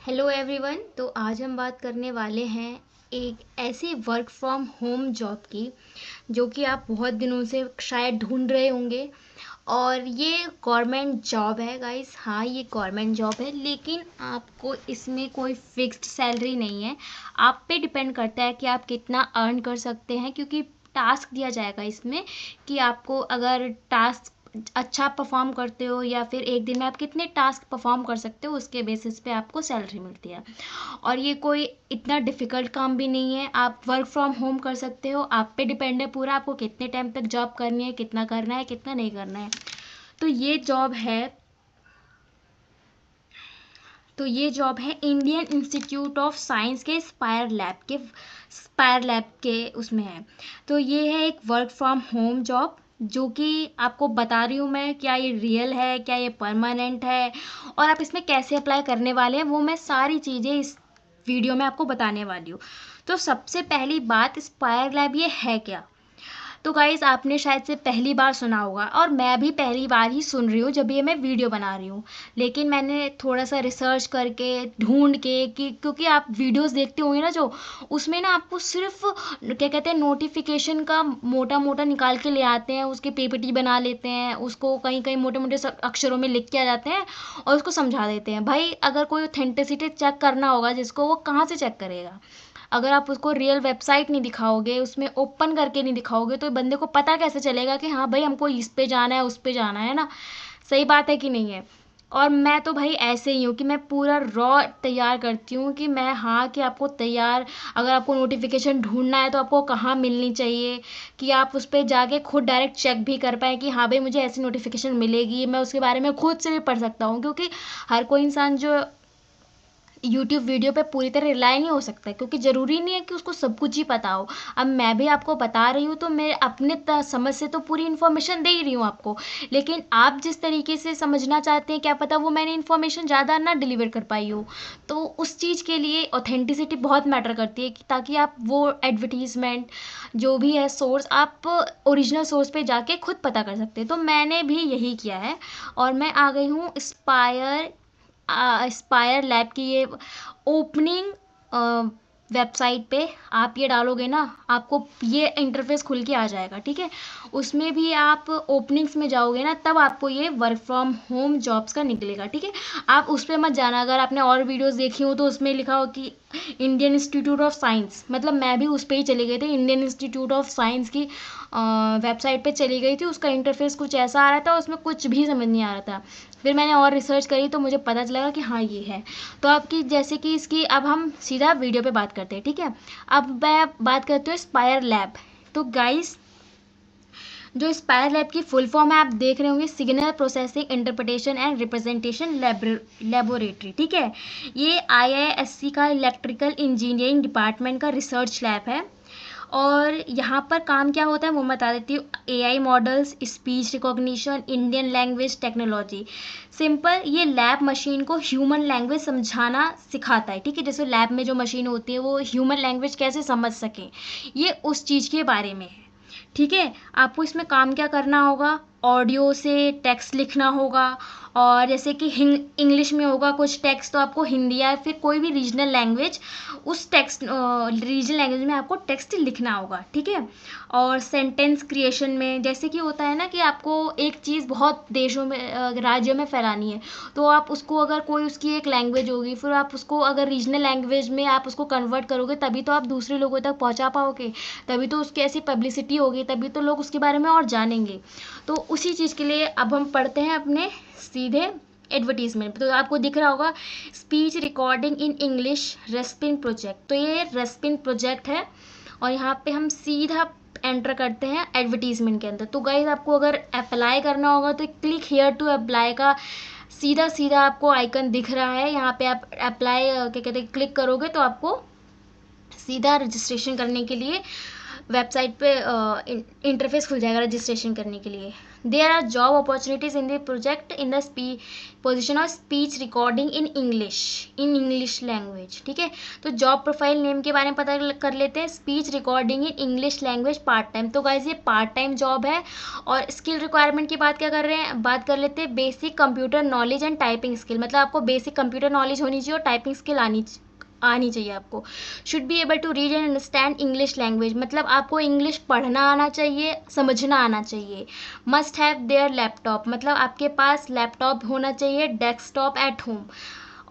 Hello everyone. तो आज हम बात करने वाले हैं एक ऐसी वर्क फ्रॉम होम जॉब की जो कि आप बहुत दिनों से शायद ढूंढ रहे होंगे। और ये गवर्नमेंट जॉब है गाइस। हाँ, ये गवर्नमेंट जॉब है, लेकिन आपको इसमें कोई फिक्स्ड सैलरी नहीं है। आप पे डिपेंड करता है कि आप कितना अर्न कर सकते हैं, क्योंकि टास्क दिया जाएगा इसमें कि आपको अगर टास्क अच्छा परफॉर्म करते हो या फिर एक दिन में आप कितने टास्क परफॉर्म कर सकते हो, उसके बेसिस पे आपको सैलरी मिलती है। और ये कोई इतना डिफ़िकल्ट काम भी नहीं है, आप वर्क फ्रॉम होम कर सकते हो। आप पे डिपेंड है पूरा, आपको कितने टाइम तक जॉब करनी है, कितना करना है, कितना नहीं करना है। तो ये जॉब है तो ये जॉब है इंडियन इंस्टीट्यूट ऑफ साइंस के स्पायर लैब के उसमें है। तो ये है एक वर्क फ्रॉम होम जॉब, जो कि आपको बता रही हूँ मैं, क्या ये रियल है, क्या ये परमानेंट है, और आप इसमें कैसे अप्लाई करने वाले हैं, वो मैं सारी चीज़ें इस वीडियो में आपको बताने वाली हूँ। तो सबसे पहली बात, स्पायर लैब ये है क्या। तो गाइज़, आपने शायद से पहली बार सुना होगा, और मैं भी पहली बार ही सुन रही हूँ जब ये मैं वीडियो बना रही हूँ। लेकिन मैंने थोड़ा सा रिसर्च करके ढूंढ के, कि क्योंकि आप वीडियोस देखते होंगे ना, जो उसमें ना आपको सिर्फ क्या कहते हैं, नोटिफिकेशन का मोटा मोटा निकाल के ले आते हैं, उसके पीपीटी बना लेते हैं, उसको कहीं कहीं मोटे मोटे अक्षरों में लिख के आ जाते हैं और उसको समझा देते हैं। भाई, अगर कोई ऑथेंटिसिटी चेक करना होगा जिसको, वो कहाँ से चेक करेगा। अगर आप उसको रियल वेबसाइट नहीं दिखाओगे, उसमें ओपन करके नहीं दिखाओगे, तो बंदे को पता कैसे चलेगा कि हाँ भाई, हमको इस पे जाना है, उस पे जाना है ना। सही बात है कि नहीं है। और मैं तो भाई ऐसे ही हूँ कि मैं पूरा रॉ तैयार करती हूँ कि मैं, हाँ, कि आपको तैयार, अगर आपको नोटिफिकेशन ढूंढना है तो आपको कहाँ मिलनी चाहिए, कि आप उस पर जाके खुद डायरेक्ट चेक भी कर पाए कि हाँ भाई, मुझे ऐसी नोटिफिकेशन मिलेगी, मैं उसके बारे में खुद से भी पढ़ सकता हूँ। क्योंकि हर कोई इंसान जो यूट्यूब वीडियो पे पूरी तरह रिलाई नहीं हो सकता, क्योंकि ज़रूरी नहीं है कि उसको सब कुछ ही पता हो। अब मैं भी आपको बता रही हूँ, तो मैं अपने समझ से तो पूरी इन्फॉर्मेशन दे ही रही हूँ आपको। लेकिन आप जिस तरीके से समझना चाहते हैं, क्या पता वो मैंने इन्फॉर्मेशन ज़्यादा ना डिलीवर कर पाई हो। तो उस चीज़ के लिए ऑथेंटिसिटी बहुत मैटर करती है, कि ताकि आप वो एडवर्टीज़मेंट जो भी है सोर्स, आप ओरिजिनल सोर्स पे जाके खुद पता कर सकते हैं। तो मैंने भी यही किया है, और मैं आ गई हूँ स्पायर लैब की ये ओपनिंग वेबसाइट पे। आप ये डालोगे ना, आपको ये इंटरफेस खुल के आ जाएगा, ठीक है। उसमें भी आप ओपनिंग्स में जाओगे ना, तब आपको ये वर्क फ्रॉम होम जॉब्स का निकलेगा, ठीक है। आप उस पर मत जाना। अगर आपने और वीडियोस देखी हो तो उसमें लिखा हो कि इंडियन इंस्टीट्यूट ऑफ साइंस, मतलब मैं भी उस पर ही चली गई थी, इंडियन इंस्टीट्यूट ऑफ साइंस की वेबसाइट पे चली गई थी। उसका इंटरफेस कुछ ऐसा आ रहा था, उसमें कुछ भी समझ नहीं आ रहा था। फिर मैंने और रिसर्च करी तो मुझे पता चला कि हाँ, ये है। तो आपकी जैसे कि इसकी, अब हम सीधा वीडियो पे बात करते हैं, ठीक है। अब मैं बात करती हूँ स्पायर लैब। तो गाइस, जो स्पायर लैब की फुल फॉर्म है, आप देख रहे होंगे, signal processing interpretation and representation laboratory, ठीक है। ये आईआईएससी का इलेक्ट्रिकल इंजीनियरिंग डिपार्टमेंट का रिसर्च लैब है। और यहाँ पर काम क्या होता है वो मैं बता देती हूँ। AI models, speech recognition, Indian language technology. Simple, ये लैब मशीन को ह्यूमन लैंग्वेज समझाना सिखाता है, ठीक है। जैसे लैब में जो मशीन होती है, वो ह्यूमन लैंग्वेज कैसे समझ सकें, ये उस चीज़ के बारे में है, ठीक है। आपको इसमें काम क्या करना होगा, ऑडियो से टेक्स्ट लिखना होगा। और जैसे कि इंग्लिश में होगा कुछ टेक्स्ट, तो आपको हिंदी या फिर कोई भी रीजनल लैंग्वेज, उस टेक्स्ट रीजनल लैंग्वेज में आपको टेक्स्ट लिखना होगा, ठीक है। और सेंटेंस क्रिएशन में, जैसे कि होता है ना कि आपको एक चीज़ बहुत देशों में, राज्यों में फैलानी है, तो आप उसको, अगर कोई उसकी एक लैंग्वेज होगी, फिर आप उसको अगर रीजनल लैंग्वेज में आप उसको कन्वर्ट करोगे, तभी तो आप दूसरे लोगों तक पहुंचा पाओगे, तभी तो उसकी ऐसी पब्लिसिटी होगी, तभी तो लोग उसके बारे में और जानेंगे। तो उसी चीज़ के लिए अब हम पढ़ते हैं अपने सीधे एडवर्टीजमेंट। तो आपको दिख रहा होगा, speech recording in English respin project. तो ये रेस्पिन प्रोजेक्ट है, और यहाँ पे हम सीधा एंटर करते हैं एडवर्टीजमेंट के अंदर। तो गाइज, आपको अगर अप्लाई करना होगा तो क्लिक हियर टू अप्लाई का सीधा सीधा आपको आइकन दिख रहा है। यहाँ पे आप अप्लाई क्या कहते हैं, क्लिक करोगे तो आपको सीधा रजिस्ट्रेशन करने के लिए वेबसाइट पे इंटरफेस खुल जाएगा रजिस्ट्रेशन करने के लिए। There are job opportunities in the project in the position of speech recording in English language. ठीक है, तो जॉब प्रोफाइल नेम के बारे में पता कर लेते हैं। Speech recording in English language part time, तो गाइज ये पार्ट टाइम जॉब है। और स्किल रिक्वायरमेंट की बात क्या कर रहे हैं, बात कर लेते हैं basic computer knowledge and typing skill, मतलब आपको बेसिक कंप्यूटर नॉलेज होनी चाहिए और टाइपिंग स्किल आनी चाहिए आपको। Should be able to read and understand English language, मतलब आपको इंग्लिश पढ़ना आना चाहिए, समझना आना चाहिए। मस्ट हैव देयर लैपटॉप, मतलब आपके पास लैपटॉप होना चाहिए, डेस्कटॉप एट होम।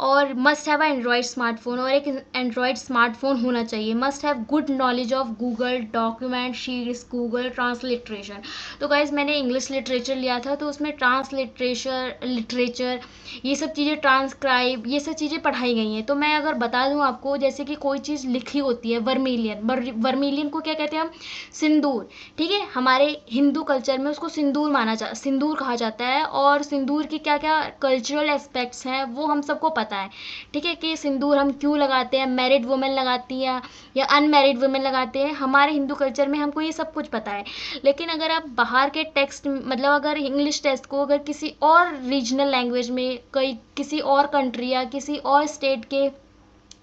और मस्ट हैव एंड्रॉयड स्मार्टफोन, और एक एंड्रॉयड स्मार्टफोन होना चाहिए। Must have good knowledge of Google document sheets, Google transliteration. तो गाइज मैंने इंग्लिश लिटरेचर लिया था, तो उसमें लिटरेचर ये सब चीज़ें, ट्रांसक्राइब, ये सब चीज़ें पढ़ाई गई हैं। तो मैं अगर बता दूं आपको, जैसे कि कोई चीज़ लिखी होती है, वर्मिलियन को क्या कहते हैं हम, सिंदूर। ठीक है, हमारे हिंदू कल्चर में उसको सिंदूर कहा जाता है। और सिंदूर की क्या क्या कल्चरल एस्पेक्ट्स हैं वो हम सबको पता है। ठीक है, कि सिंदूर हम क्यों लगाते हैं, मैरिड वुमेन लगाती है या अनमैरिड वुमेन लगाते हैं, हमारे हिंदू कल्चर में हमको ये सब कुछ पता है। लेकिन अगर आप बाहर के टेक्स्ट, मतलब अगर इंग्लिश टेक्स्ट को अगर किसी और रीजनल लैंग्वेज में, किसी और कंट्री या किसी और स्टेट के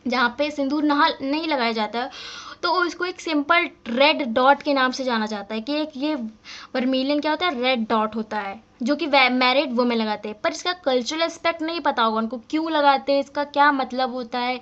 जहाँ पे सिंदूर नहीं लगाया जाता है, तो उसको एक सिंपल रेड डॉट के नाम से जाना जाता है, कि एक ये वर्मिलियन क्या होता है, रेड डॉट होता है, जो कि मैरिड वुमेन लगाते हैं। पर इसका कल्चरल एस्पेक्ट नहीं पता होगा उनको, क्यों लगाते हैं, इसका क्या मतलब होता है,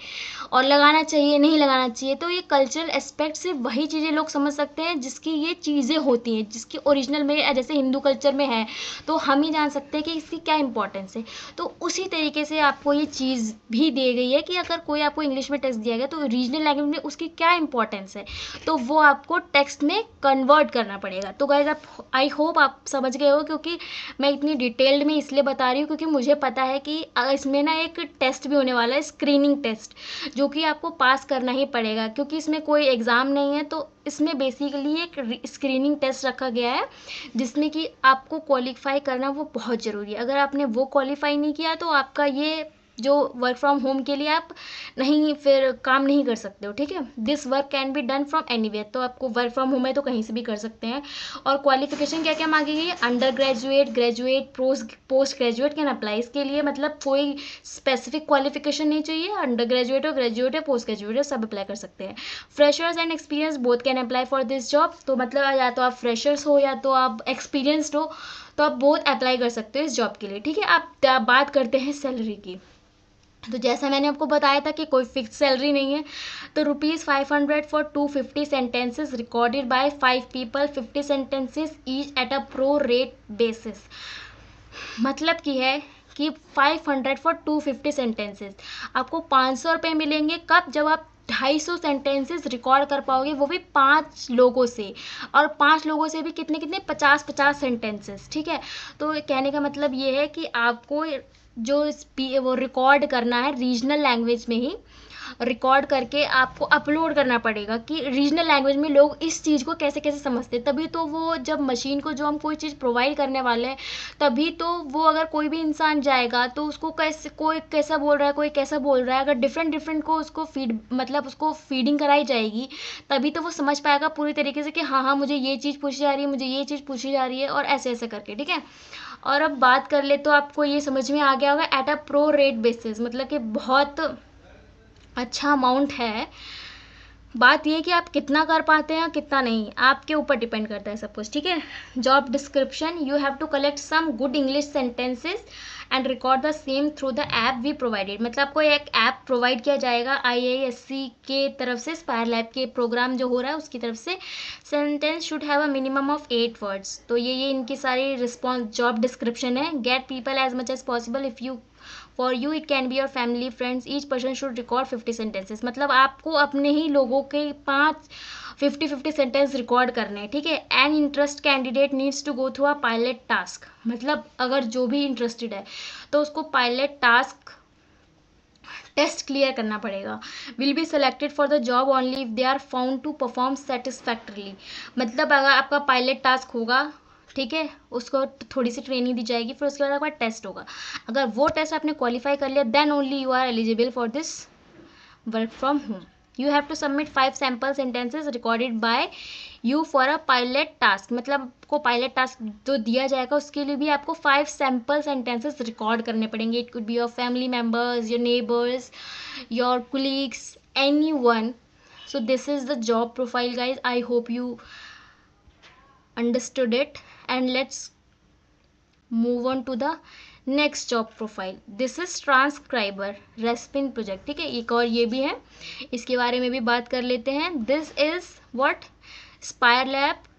और लगाना चाहिए नहीं लगाना चाहिए। तो ये कल्चरल एस्पेक्ट से वही चीज़ें लोग समझ सकते हैं जिसकी ये चीज़ें होती हैं, जिसकी ओरिजिनल में, जैसे हिंदू कल्चर में है तो हम ही जान सकते हैं कि इसकी क्या इंपॉर्टेंस है। तो उसी तरीके से आपको ये चीज़ भी दी गई है कि अगर कोई आपको इंग्लिश में टेक्स्ट दिया गया तो रीजनल लैंग्वेज में उसकी क्या इंपॉर्टेंस है, तो वो आपको टेक्स्ट में कन्वर्ट करना पड़ेगा। तो गाइज आप, आई होप आप समझ गए हो, क्योंकि मैं इतनी डिटेल्ड में इसलिए बता रही हूँ क्योंकि मुझे पता है कि इसमें ना एक टेस्ट भी होने वाला है, स्क्रीनिंग टेस्ट, जो कि आपको पास करना ही पड़ेगा, क्योंकि इसमें कोई एग्ज़ाम नहीं है। तो इसमें बेसिकली एक स्क्रीनिंग टेस्ट रखा गया है, जिसमें कि आपको क्वालिफाई करना वो बहुत ज़रूरी है। अगर आपने वो क्वालिफाई नहीं किया तो आपका ये जो वर्क फ्रॉम होम के लिए आप नहीं, फिर काम नहीं कर सकते हो। ठीक है, this work can be done from anywhere, तो आपको वर्क फ्रॉम होम है तो कहीं से भी कर सकते हैं। और क्वालिफिकेशन क्या क्या मांगी गई है, under graduate, graduate, post graduate can apply. इसके लिए मतलब कोई स्पेसिफिक क्वालिफिकेशन नहीं चाहिए, अंडर ग्रेजुएट हो, ग्रेजुएट है, पोस्ट ग्रेजुएट है, सब अप्लाई कर सकते हैं। Freshers and experience both can apply for this job, तो मतलब या तो आप फ्रेशर्स हो या तो आप एक्सपीरियंसड हो, तो आप बोथ अप्लाई कर सकते हो इस जॉब के लिए। ठीक है, आप बात करते हैं सैलरी की। तो जैसा मैंने आपको बताया था कि कोई फिक्स सैलरी नहीं है, तो ₹500 for 250 sentences recorded by 5 people, 50 sentences each eight a pro rate basis. मतलब की है कि 500 फॉर 250 सेंटेंसेस, आपको 500 रुपये मिलेंगे। कब, जब आप 250 सेंटेंसेस रिकॉर्ड कर पाओगे, वो भी 5 लोगों से, और 5 लोगों से भी कितने कितने, 50-50 सेंटेंसेस। ठीक है, तो कहने का मतलब ये है कि आपको जो वो रिकॉर्ड करना है रीजनल लैंग्वेज में ही, रिकॉर्ड करके आपको अपलोड करना पड़ेगा कि रीजनल लैंग्वेज में लोग इस चीज़ को कैसे कैसे समझते हैं। तभी तो वो, जब मशीन को जो हम कोई चीज़ प्रोवाइड करने वाले हैं, तभी तो वो, अगर कोई भी इंसान जाएगा तो उसको कैसे, कोई कैसा बोल रहा है, कोई कैसा बोल रहा है, अगर डिफरेंट को उसको मतलब उसको फीडिंग कराई जाएगी, तभी तो वो समझ पाएगा पूरी तरीके से कि हाँ हाँ मुझे ये चीज़ पूछी जा रही है, मुझे ये चीज़ पूछी जा रही है, और ऐसे ऐसे करके। ठीक है, और अब बात कर ले तो आपको ये समझ में आ गया होगा, eight a pro rate basis, मतलब कि बहुत अच्छा अमाउंट है। बात ये कि आप कितना कर पाते हैं कितना नहीं, आपके ऊपर डिपेंड करता है सब कुछ। ठीक है, job description, you have to collect some good English sentences and record the same through the app we provided, मतलब आपको एक ऐप प्रोवाइड किया जाएगा IISc के तरफ से, स्पायर लैब के प्रोग्राम जो हो रहा है उसकी तरफ से। Sentence should have a minimum of 8 words, तो ये इनकी सारी रिस्पॉन्स जॉब डिस्क्रिप्शन है। Get people as much as possible, if you for you it can be your family friends, each person should record 50 sentences, मतलब आपको अपने ही लोगों के 50 सेंटेंस रिकॉर्ड करने हैं। ठीक है, an interest candidate needs to go through a pilot task, मतलब अगर जो भी इंटरेस्टेड है तो उसको पायलट टास्क टेस्ट क्लियर करना पड़ेगा। Will be selected for the job only if they are found to perform satisfactorily, मतलब अगर आपका पायलट टास्क होगा, ठीक है, उसको थोड़ी सी ट्रेनिंग दी जाएगी, फिर उसके बाद आपका टेस्ट होगा। अगर वो टेस्ट आपने क्वालिफाई कर लिया, then only you are eligible for this work from home. You have to submit 5 sample sentences recorded by you for a pilot task. मतलब आपको पायलट टास्क जो दिया जाएगा उसके लिए भी आपको 5 सैम्पल सेंटेंसेस रिकॉर्ड करने पड़ेंगे। It could be your family members, your neighbours, your colleagues, any one. So this is the job profile, guys. I hope you understood it, and let's move on to the next job profile. This is transcriber Respin project। ठीक है, एक और ये भी है, इसके बारे में भी बात कर लेते हैं। This is what Spire Lab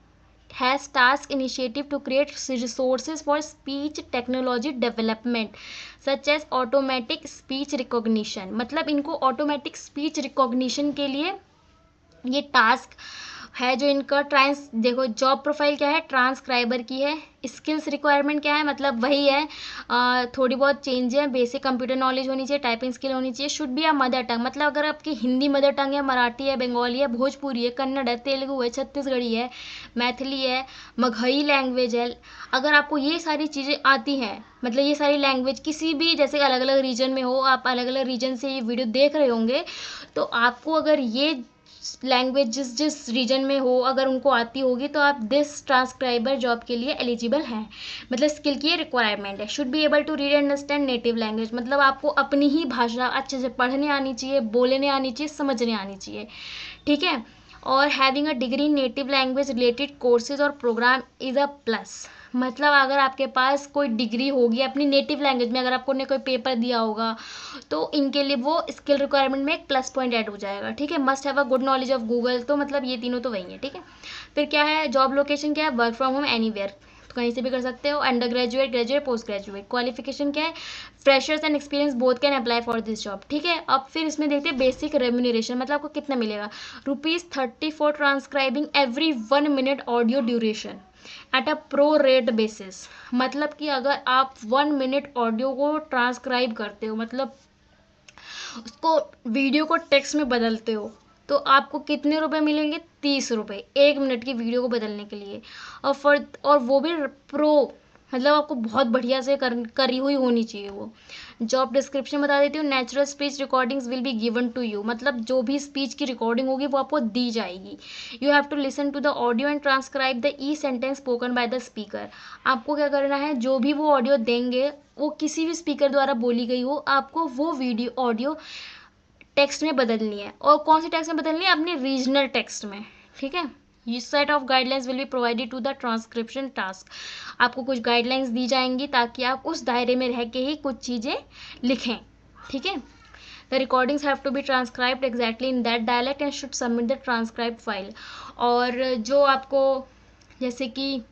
has task initiative to create resources for speech technology development such as automatic speech recognition। मतलब इनको automatic speech recognition के लिए ये टास्क है जो इनका देखो जॉब प्रोफाइल क्या है, ट्रांसक्राइबर की है। स्किल्स रिक्वायरमेंट क्या है, मतलब वही है, थोड़ी बहुत चेंज है। बेसिक कंप्यूटर नॉलेज होनी चाहिए, टाइपिंग स्किल होनी चाहिए, should be a mother tongue. मतलब अगर आपकी हिंदी मदर टंग है, मराठी है, बंगाली है, भोजपुरी है, कन्नड़ है, तेलुगु है, छत्तीसगढ़ी है, मैथिली है, मगही लैंग्वेज है, अगर आपको ये सारी चीज़ें आती हैं, मतलब ये सारी लैंग्वेज किसी भी जैसे अलग अलग रीजन में हो, आप अलग अलग रीजन से ये वीडियो देख रहे होंगे, तो आपको अगर ये लैंग्वेज जिस रीजन में हो अगर उनको आती होगी तो आप दिस ट्रांसक्राइबर जॉब के लिए एलिजिबल हैं। मतलब स्किल की रिक्वायरमेंट है। Should be able to read and understand native language. मतलब आपको अपनी ही भाषा अच्छे से पढ़ने आनी चाहिए, बोलने आनी चाहिए, समझने आनी चाहिए। ठीक है, और having a degree in native language related courses और प्रोग्राम इज़ अ प्लस। मतलब अगर आपके पास कोई डिग्री होगी अपनी नेटिव लैंग्वेज में, अगर आपको ने कोई पेपर दिया होगा तो इनके लिए वो स्किल रिक्वायरमेंट में एक प्लस पॉइंट ऐड हो जाएगा। ठीक है, must have a good knowledge of Google. तो मतलब ये तीनों तो वही है। ठीक है, फिर क्या है, जॉब लोकेशन क्या है, वर्क फ्रॉम होम एनीवेयर, तो कहीं से भी कर सकते हो। Under graduate, graduate, post graduate. Qualification क्या है, freshers and experience both can apply for this job. ठीक है, अब फिर इसमें देखते हैं बेसिक रेम्यूनरेशन, मतलब आपको कितना मिलेगा। ₹30 for transcribing every 1 minute audio duration at a pro rate basis. मतलब कि अगर आप 1 मिनट ऑडियो को ट्रांसक्राइब करते हो, मतलब उसको वीडियो को टेक्स्ट में बदलते हो, तो आपको कितने रुपए मिलेंगे, 30 रुपये 1 मिनट की वीडियो को बदलने के लिए। और वो भी प्रो, मतलब आपको बहुत बढ़िया से करी हुई होनी चाहिए वो। जॉब डिस्क्रिप्शन बता देती हूँ। Natural speech recordings will be given to you. मतलब जो भी स्पीच की रिकॉर्डिंग होगी वो आपको दी जाएगी। You have to listen to the audio and transcribe the uh sentence spoken by the speaker. आपको क्या करना है, जो भी वो ऑडियो देंगे वो किसी भी स्पीकर द्वारा बोली गई हो, आपको वो वीडियो ऑडियो टेक्स्ट में बदलनी है। और कौन सी टेक्स्ट में बदलनी है, अपने रीजनल टेक्स्ट में। ठीक है, ये set of guidelines will be provided to the transcription task. आपको कुछ गाइडलाइंस दी जाएंगी ताकि आप उस दायरे में रह के ही कुछ चीज़ें लिखें। ठीक है, the recordings have to be transcribed exactly in that dialect and should submit the transcribe file. और जो आपको जैसे कि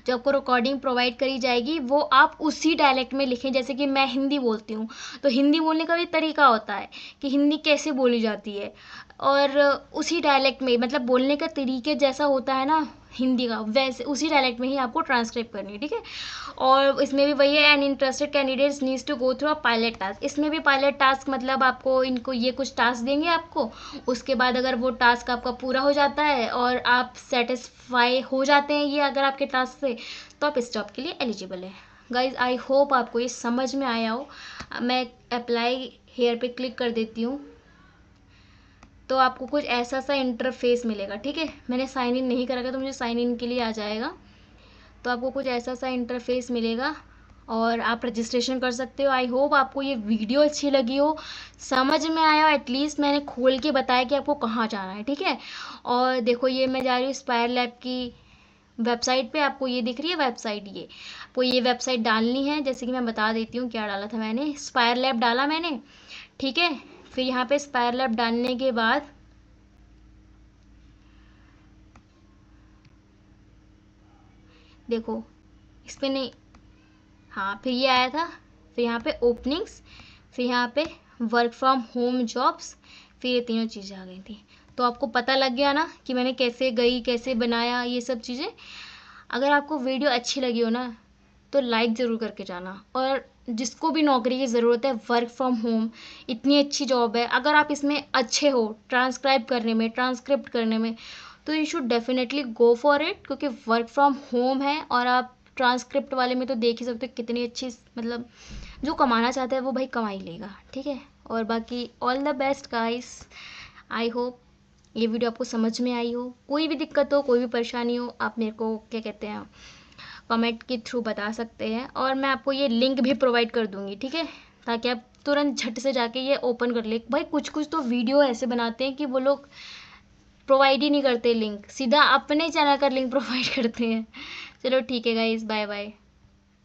जो आपको रिकॉर्डिंग प्रोवाइड करी जाएगी वो आप उसी डायलेक्ट में लिखें। जैसे कि मैं हिंदी बोलती हूँ तो हिंदी बोलने का भी तरीका होता है कि हिंदी कैसे बोली जाती है, और उसी डायलेक्ट में, मतलब बोलने का तरीके जैसा होता है ना हिंदी का, वैसे उसी डायलेक्ट में ही आपको ट्रांसक्राइब करनी है। ठीक है, और इसमें भी वही है, an interested candidates needs to go through a pilot task. इसमें भी पायलट टास्क मतलब आपको इनको ये कुछ टास्क देंगे आपको, उसके बाद अगर वो टास्क आपका पूरा हो जाता है और आप सेटिस्फाई हो जाते हैं ये अगर आपके टास्क से, तो आप इस जॉब के लिए एलिजिबल है। गाइज आई होप आपको ये समझ में आया हो। मैं अप्लाई हेयर पे क्लिक कर देती हूँ तो आपको कुछ ऐसा सा इंटरफेस मिलेगा। ठीक है, मैंने साइन इन नहीं करा तो मुझे साइन इन के लिए आ जाएगा। तो आपको कुछ ऐसा सा इंटरफेस मिलेगा और आप रजिस्ट्रेशन कर सकते हो। आई होप आपको ये वीडियो अच्छी लगी हो, समझ में आया हो, एटलीस्ट मैंने खोल के बताया कि आपको कहाँ जाना है। ठीक है, और देखो ये मैं जा रही हूँ स्पायर लैब की वेबसाइट पे। आपको ये दिख रही है वेबसाइट, ये आपको ये वेबसाइट डालनी है। जैसे कि मैं बता देती हूँ क्या डाला था मैंने, स्पायर लैब डाला मैंने। ठीक है, फिर यहाँ पे स्पायर लैब डालने के बाद देखो इस पर नहीं, हाँ फिर ये आया था, फिर यहाँ पे ओपनिंग्स, फिर यहाँ पे वर्क फ्रॉम होम जॉब्स, फिर ये तीनों चीज़ें आ गई थी। तो आपको पता लग गया ना कि मैंने कैसे गई, कैसे बनाया ये सब चीज़ें। अगर आपको वीडियो अच्छी लगी हो ना तो लाइक ज़रूर करके जाना। और जिसको भी नौकरी की ज़रूरत है, वर्क फ्रॉम होम इतनी अच्छी जॉब है, अगर आप इसमें अच्छे हो ट्रांसक्राइब करने में, ट्रांसक्रिप्ट करने में, तो you should definitely go for it. क्योंकि वर्क फ्रॉम होम है और आप ट्रांसक्रिप्ट वाले में तो देख ही सकते हो कितनी अच्छी, मतलब जो कमाना चाहता है वो भाई कमा ही लेगा। ठीक है, और बाकी all the best guys. I hope ये वीडियो आपको समझ में आई हो। कोई भी दिक्कत हो, कोई भी परेशानी हो, आप मेरे को क्या कहते हैं कमेंट के थ्रू बता सकते हैं, और मैं आपको ये लिंक भी प्रोवाइड कर दूँगी, ठीक है, ताकि आप तुरंत झट से जाके ये ओपन कर ले। भाई कुछ कुछ तो वीडियो ऐसे बनाते हैं कि वो लोग प्रोवाइड ही नहीं करते लिंक, सीधा अपने चैनल का लिंक प्रोवाइड करते हैं। चलो ठीक है गाइस, बाय बाय।